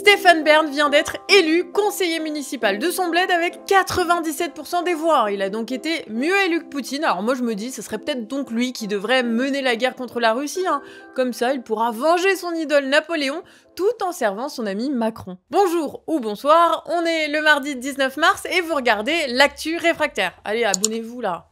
Stéphane Bern vient d'être élu conseiller municipal de son bled avec 97% des voix. Il a donc été mieux élu que Poutine. Alors moi je me dis, ce serait peut-être donc lui qui devrait mener la guerre contre la Russie. Comme ça, il pourra venger son idole Napoléon tout en servant son ami Macron. Bonjour ou bonsoir, on est le mardi 19 mars et vous regardez l'actu réfractaire. Allez, abonnez-vous là.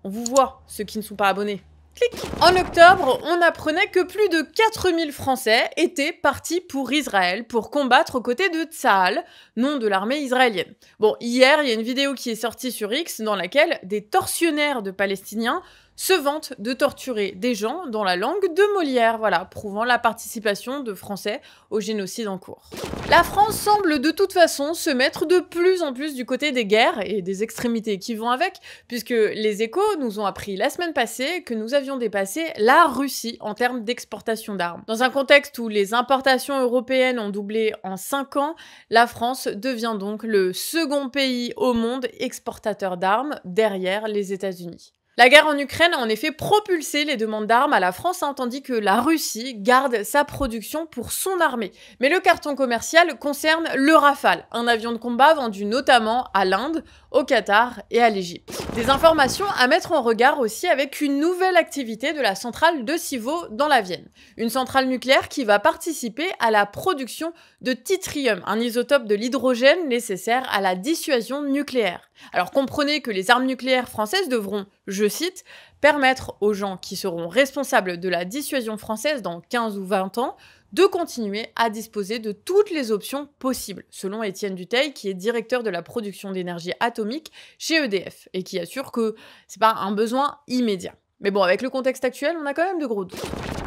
On vous voit, ceux qui ne sont pas abonnés. Clic. En octobre, on apprenait que plus de 4000 Français étaient partis pour Israël pour combattre aux côtés de Tsahal, nom de l'armée israélienne. Bon, hier, il y a une vidéo qui est sortie sur X dans laquelle des tortionnaires de Palestiniens se vantent de torturer des gens dans la langue de Molière, voilà, prouvant la participation de Français au génocide en cours. La France semble de toute façon se mettre de plus en plus du côté des guerres et des extrémités qui vont avec, puisque les Échos nous ont appris la semaine passée que nous avions dépassé la Russie en termes d'exportation d'armes. Dans un contexte où les importations européennes ont doublé en 5 ans, la France devient donc le second pays au monde exportateur d'armes derrière les États-Unis. La guerre en Ukraine a en effet propulsé les demandes d'armes à la France, tandis que la Russie garde sa production pour son armée. Mais le carton commercial concerne le Rafale, un avion de combat vendu notamment à l'Inde, au Qatar et à l'Égypte. Des informations à mettre en regard aussi avec une nouvelle activité de la centrale de Civaux dans la Vienne. Une centrale nucléaire qui va participer à la production de tritium, un isotope de l'hydrogène nécessaire à la dissuasion nucléaire. Alors comprenez que les armes nucléaires françaises devront, je cite, permettre aux gens qui seront responsables de la dissuasion française dans 15 ou 20 ans de continuer à disposer de toutes les options possibles, selon Étienne Dutheil, qui est directeur de la production d'énergie atomique chez EDF, et qui assure que c'est pas un besoin immédiat. Mais bon, avec le contexte actuel, on a quand même de gros doutes.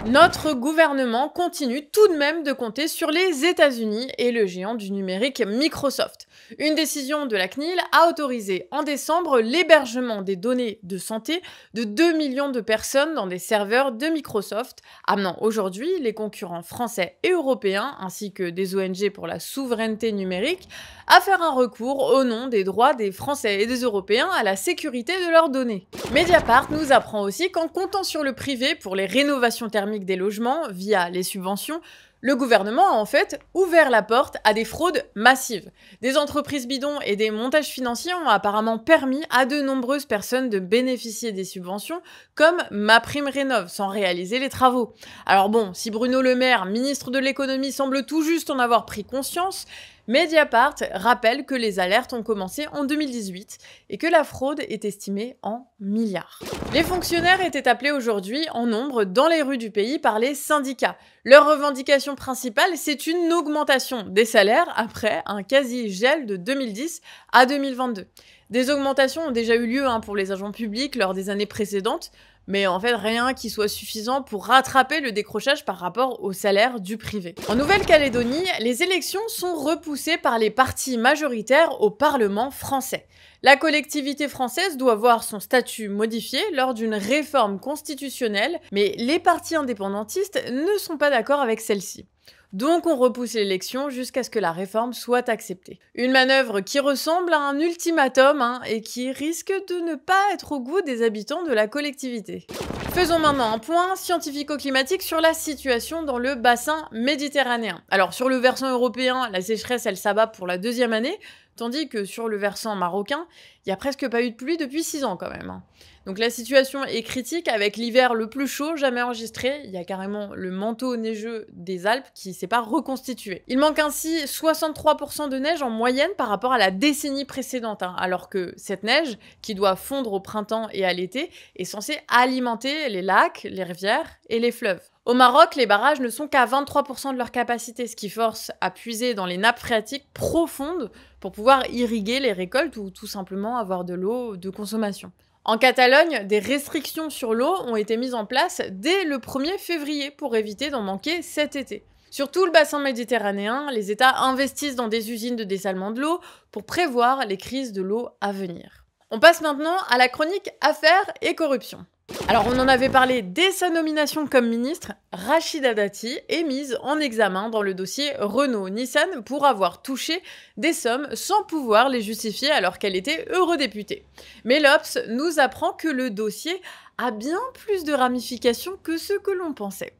Notre gouvernement continue tout de même de compter sur les États-Unis et le géant du numérique Microsoft. Une décision de la CNIL a autorisé en décembre l'hébergement des données de santé de 2 millions de personnes dans des serveurs de Microsoft, amenant aujourd'hui les concurrents français et européens, ainsi que des ONG pour la souveraineté numérique, à faire un recours au nom des droits des Français et des Européens à la sécurité de leurs données. Mediapart nous apprend aussi qu'en comptant sur le privé pour les rénovations thermiques des logements via les subventions, le gouvernement a en fait ouvert la porte à des fraudes massives. Des entreprises bidons et des montages financiers ont apparemment permis à de nombreuses personnes de bénéficier des subventions comme MaPrimeRénov' sans réaliser les travaux. Alors bon, si Bruno Le Maire, ministre de l'économie, semble tout juste en avoir pris conscience, Mediapart rappelle que les alertes ont commencé en 2018 et que la fraude est estimée en milliards. Les fonctionnaires étaient appelés aujourd'hui en nombre dans les rues du pays par les syndicats. Leur revendication principale, c'est une augmentation des salaires après un quasi-gel de 2010 à 2022. Des augmentations ont déjà eu lieu pour les agents publics lors des années précédentes, mais en fait rien qui soit suffisant pour rattraper le décrochage par rapport au salaire du privé. En Nouvelle-Calédonie, les élections sont repoussées par les partis majoritaires au Parlement français. La collectivité française doit voir son statut modifié lors d'une réforme constitutionnelle, mais les partis indépendantistes ne sont pas d'accord avec celle-ci. Donc on repousse l'élection jusqu'à ce que la réforme soit acceptée. Une manœuvre qui ressemble à un ultimatum et qui risque de ne pas être au goût des habitants de la collectivité. Faisons maintenant un point scientifico-climatique sur la situation dans le bassin méditerranéen. Alors sur le versant européen, la sécheresse elle s'abat pour la 2e année, tandis que sur le versant marocain, il n'y a presque pas eu de pluie depuis 6 ans quand même. Donc la situation est critique avec l'hiver le plus chaud jamais enregistré. Il y a carrément le manteau neigeux des Alpes qui s'est pas reconstitué. Il manque ainsi 63% de neige en moyenne par rapport à la décennie précédente, alors que cette neige, qui doit fondre au printemps et à l'été, est censée alimenter les lacs, les rivières et les fleuves. Au Maroc, les barrages ne sont qu'à 23% de leur capacité, ce qui force à puiser dans les nappes phréatiques profondes pour pouvoir irriguer les récoltes ou tout simplement avoir de l'eau de consommation. En Catalogne, des restrictions sur l'eau ont été mises en place dès le 1er février pour éviter d'en manquer cet été. Sur tout le bassin méditerranéen, les États investissent dans des usines de dessalement de l'eau pour prévoir les crises de l'eau à venir. On passe maintenant à la chronique Affaires et corruption. Alors on en avait parlé dès sa nomination comme ministre, Rachida Dati est mise en examen dans le dossier Renault-Nissan pour avoir touché des sommes sans pouvoir les justifier alors qu'elle était eurodéputée. Mais l'Obs nous apprend que le dossier a bien plus de ramifications que ce que l'on pensait.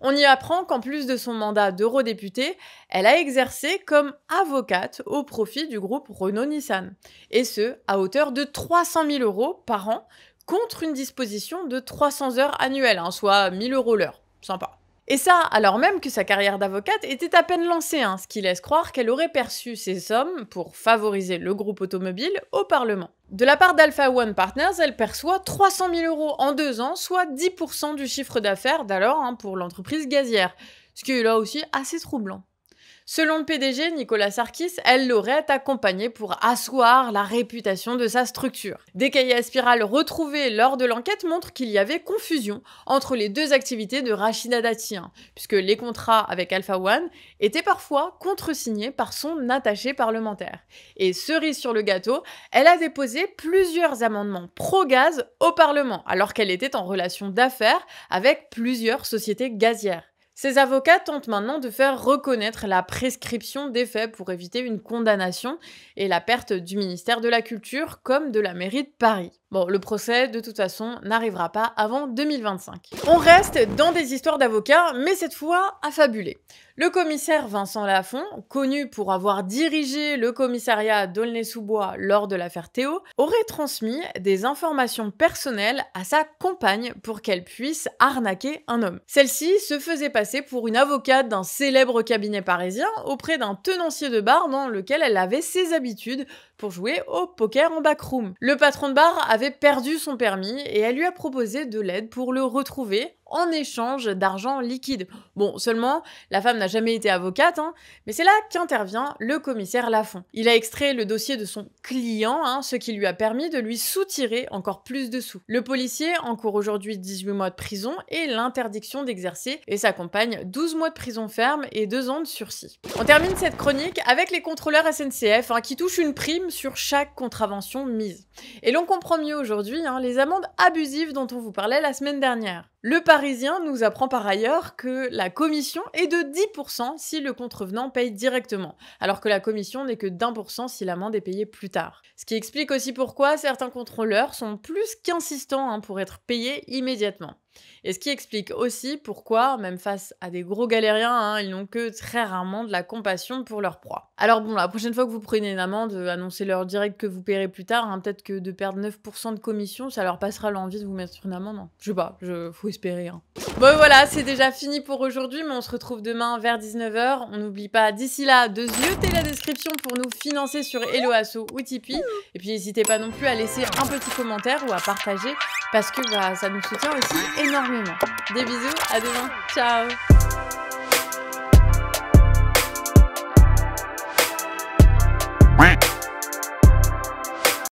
On y apprend qu'en plus de son mandat d'eurodéputée, elle a exercé comme avocate au profit du groupe Renault-Nissan. Et ce, à hauteur de 300 000 € par an, contre une disposition de 300 heures annuelles, soit 1 000 € l'heure. Sympa. Et ça, alors même que sa carrière d'avocate était à peine lancée, ce qui laisse croire qu'elle aurait perçu ces sommes pour favoriser le groupe automobile au Parlement. De la part d'Alpha One Partners, elle perçoit 300 000 € en 2 ans, soit 10% du chiffre d'affaires d'alors pour l'entreprise gazière, ce qui est là aussi assez troublant. Selon le PDG, Nicolas Sarkis, elle l'aurait accompagné pour asseoir la réputation de sa structure. Des cahiers à spirale retrouvés lors de l'enquête montrent qu'il y avait confusion entre les deux activités de Rachida Dati, puisque les contrats avec Alpha One étaient parfois contresignés par son attaché parlementaire. Et cerise sur le gâteau, elle a déposé plusieurs amendements pro-gaz au Parlement, alors qu'elle était en relation d'affaires avec plusieurs sociétés gazières. Ces avocats tentent maintenant de faire reconnaître la prescription des faits pour éviter une condamnation et la perte du ministère de la Culture comme de la mairie de Paris. Bon, le procès, de toute façon, n'arrivera pas avant 2025. On reste dans des histoires d'avocats, mais cette fois affabulés. Le commissaire Vincent Lafont, connu pour avoir dirigé le commissariat d'Aulnay-sous-Bois lors de l'affaire Théo, aurait transmis des informations personnelles à sa compagne pour qu'elle puisse arnaquer un homme. Celle-ci se faisait passer pour une avocate d'un célèbre cabinet parisien auprès d'un tenancier de bar dans lequel elle avait ses habitudes pour jouer au poker en backroom. Le patron de bar avait perdu son permis et elle lui a proposé de l'aide pour le retrouver en échange d'argent liquide. Bon, seulement, la femme n'a jamais été avocate, mais c'est là qu'intervient le commissaire Lafont. Il a extrait le dossier de son client, ce qui lui a permis de lui soutirer encore plus de sous. Le policier encourt aujourd'hui 18 mois de prison et l'interdiction d'exercer et sa compagne 12 mois de prison ferme et 2 ans de sursis. On termine cette chronique avec les contrôleurs SNCF qui touchent une prime sur chaque contravention mise. Et l'on comprend mieux aujourd'hui les amendes abusives dont on vous parlait la semaine dernière. Le Parisien nous apprend par ailleurs que la commission est de 10% si le contrevenant paye directement, alors que la commission n'est que d'1% si l'amende est payée plus tard. Ce qui explique aussi pourquoi certains contrôleurs sont plus qu'insistants pour être payés immédiatement. Et ce qui explique aussi pourquoi, même face à des gros galériens, ils n'ont que très rarement de la compassion pour leur proie. Alors bon, la prochaine fois que vous prenez une amende, annoncez-leur direct que vous paierez plus tard. Peut-être que de perdre 9% de commission, ça leur passera l'envie de vous mettre sur une amende. Je sais pas, faut espérer. Bon voilà, c'est déjà fini pour aujourd'hui, mais on se retrouve demain vers 19 h. On n'oublie pas d'ici là de zioter la description pour nous financer sur Hello Asso ou Tipeee. Et puis n'hésitez pas non plus à laisser un petit commentaire ou à partager parce que ça nous soutient aussi énormément. Des bisous, à demain, ciao!